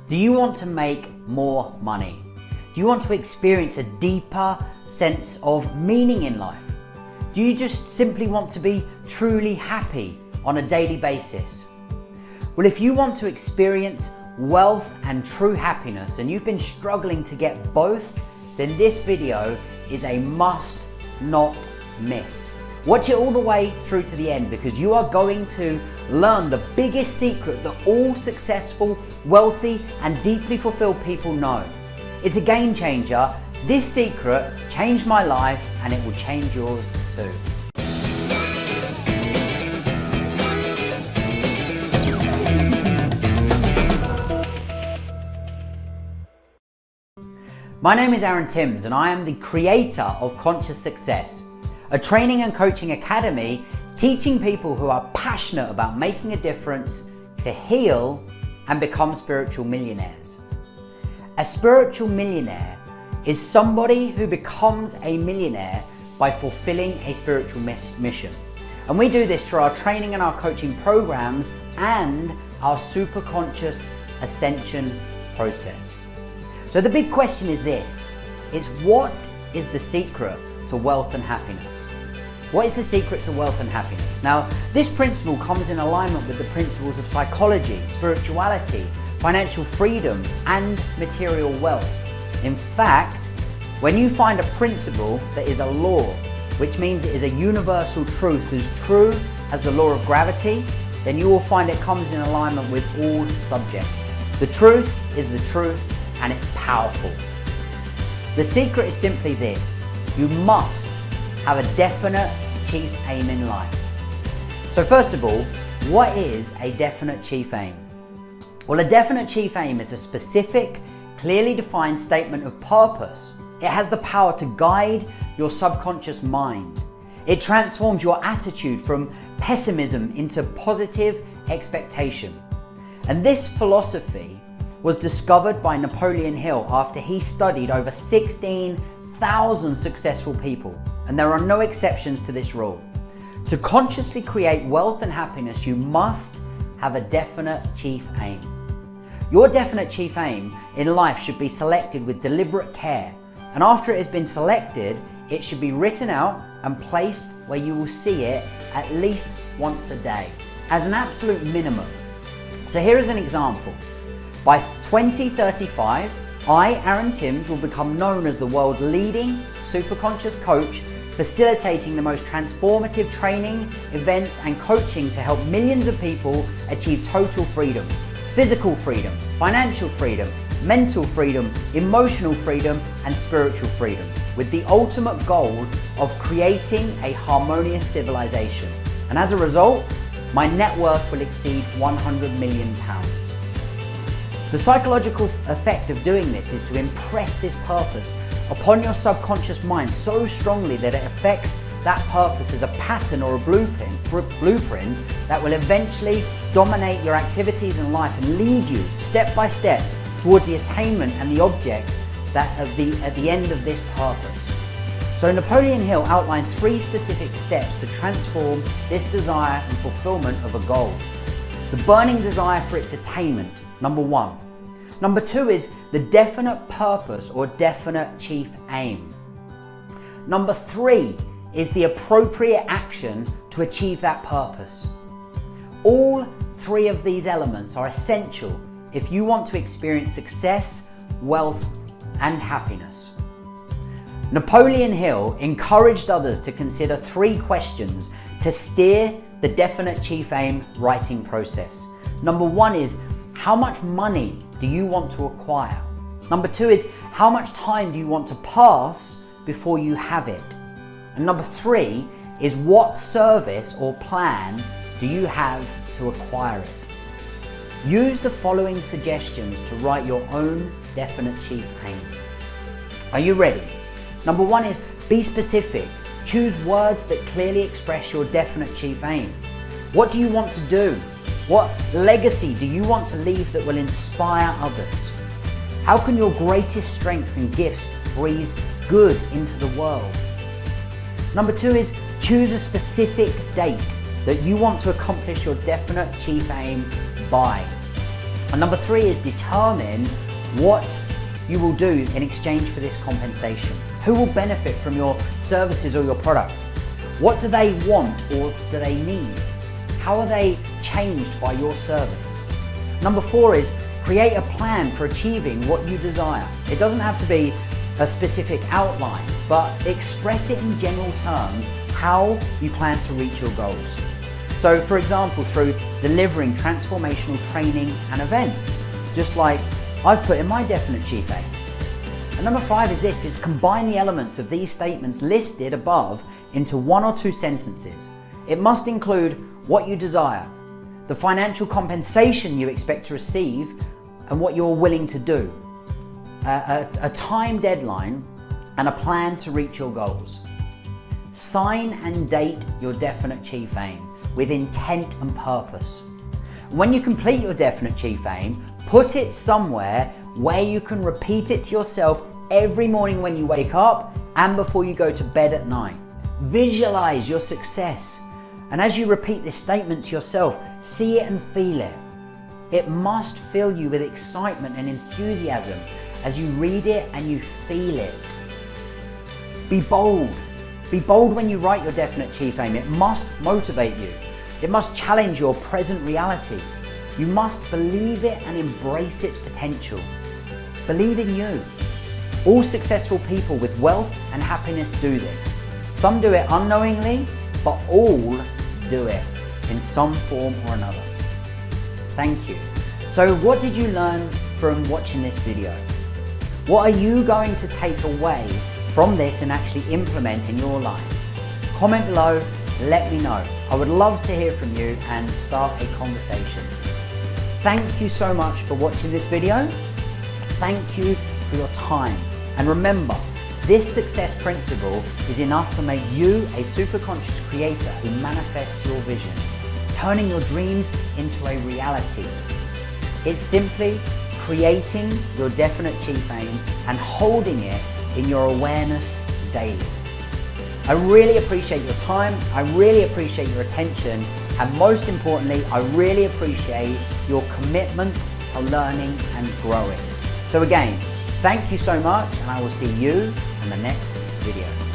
Do you want to make more money? Do you want to experience a deeper sense of meaning in life? Do you just simply want to be truly happy on a daily basis? Well, if you want to experience wealth and true happiness and you've been struggling to get both, then this video is a must not miss. Watch it all the way through to the end because you are going to learn the biggest secret that all successful, wealthy, and deeply fulfilled people know. It's a game changer. This secret changed my life and it will change yours too. My name is Aaron Timms and I am the creator of Conscious Success, a training and coaching academy teaching people who are passionate about making a difference to heal and become spiritual millionaires. A spiritual millionaire is somebody who becomes a millionaire by fulfilling a spiritual mission. And we do this through our training and our coaching programs and our superconscious ascension process. So the big question is this, what is the secret to wealth and happiness? What is the secret to wealth and happiness? Now, this principle comes in alignment with the principles of psychology, spirituality, financial freedom, and material wealth. In fact, when you find a principle that is a law, which means it is a universal truth as true as the law of gravity, then you will find it comes in alignment with all subjects. The truth is the truth, and it's powerful. The secret is simply this: you must have a definite chief aim in life. So first of all, what is a definite chief aim? Well, a definite chief aim is a specific, clearly defined statement of purpose. It has the power to guide your subconscious mind. It transforms your attitude from pessimism into positive expectation. And this philosophy was discovered by Napoleon Hill after he studied over 16,000 successful people. And there are no exceptions to this rule. To consciously create wealth and happiness, you must have a definite chief aim. Your definite chief aim in life should be selected with deliberate care. And after it has been selected, it should be written out and placed where you will see it at least once a day, as an absolute minimum. So here is an example. By 2035, I, Aaron Timms, will become known as the world's leading superconscious coach, facilitating the most transformative training, events, and coaching to help millions of people achieve total freedom, physical freedom, financial freedom, mental freedom, emotional freedom, and spiritual freedom, with the ultimate goal of creating a harmonious civilization. And as a result, my net worth will exceed £100 million. The psychological effect of doing this is to impress this purpose upon your subconscious mind so strongly that it affects that purpose as a pattern or a blueprint that will eventually dominate your activities in life and lead you step by step towards the attainment and the object that at the end of this purpose. So Napoleon Hill outlined 3 specific steps to transform this desire and fulfillment of a goal. The burning desire for its attainment, number 1. Number 2 is the definite purpose or definite chief aim. Number 3 is the appropriate action to achieve that purpose. All 3 of these elements are essential if you want to experience success, wealth, and happiness. Napoleon Hill encouraged others to consider 3 questions to steer the definite chief aim writing process. Number 1 is, how much money do you want to acquire? Number 2 is, how much time do you want to pass before you have it? And number 3 is, what service or plan do you have to acquire it? Use the following suggestions to write your own definite chief aim. Are you ready? Number 1 is, be specific. Choose words that clearly express your definite chief aim. What do you want to do? What legacy do you want to leave that will inspire others? How can your greatest strengths and gifts breathe good into the world? Number 2 is, choose a specific date that you want to accomplish your definite chief aim by. And number 3 is determine what you will do in exchange for this compensation. Who will benefit from your services or your product? What do they want or do they need? How are they changed by your service? Number 4 is create a plan for achieving what you desire. It doesn't have to be a specific outline, but express it in general terms how you plan to reach your goals. So for example, through delivering transformational training and events, just like I've put in my definite chief aim. And number 5 is this, is combine the elements of these statements listed above into 1 or 2 sentences. It must include what you desire, the financial compensation you expect to receive, and what you're willing to do, a time deadline, and a plan to reach your goals. Sign and date your definite chief aim with intent and purpose. When you complete your definite chief aim, put it somewhere where you can repeat it to yourself every morning when you wake up and before you go to bed at night. Visualize your success, and as you repeat this statement to yourself, see it and feel it. It must fill you with excitement and enthusiasm as you read it and you feel it. Be bold. Be bold when you write your definite chief aim. It must motivate you. It must challenge your present reality. You must believe it and embrace its potential. Believe in you. All successful people with wealth and happiness do this. Some do it unknowingly, but all do it in some form or another. Thank you. So what did you learn from watching this video? What are you going to take away from this and actually implement in your life? Comment below, let me know. I would love to hear from you and start a conversation. Thank you so much for watching this video. Thank you for your time. And remember, this success principle is enough to make you a superconscious creator who manifests your vision, turning your dreams into a reality. It's simply creating your definite chief aim and holding it in your awareness daily. I really appreciate your time, I really appreciate your attention, and most importantly, I really appreciate your commitment to learning and growing. So again, thank you so much, and I will see you in the next video.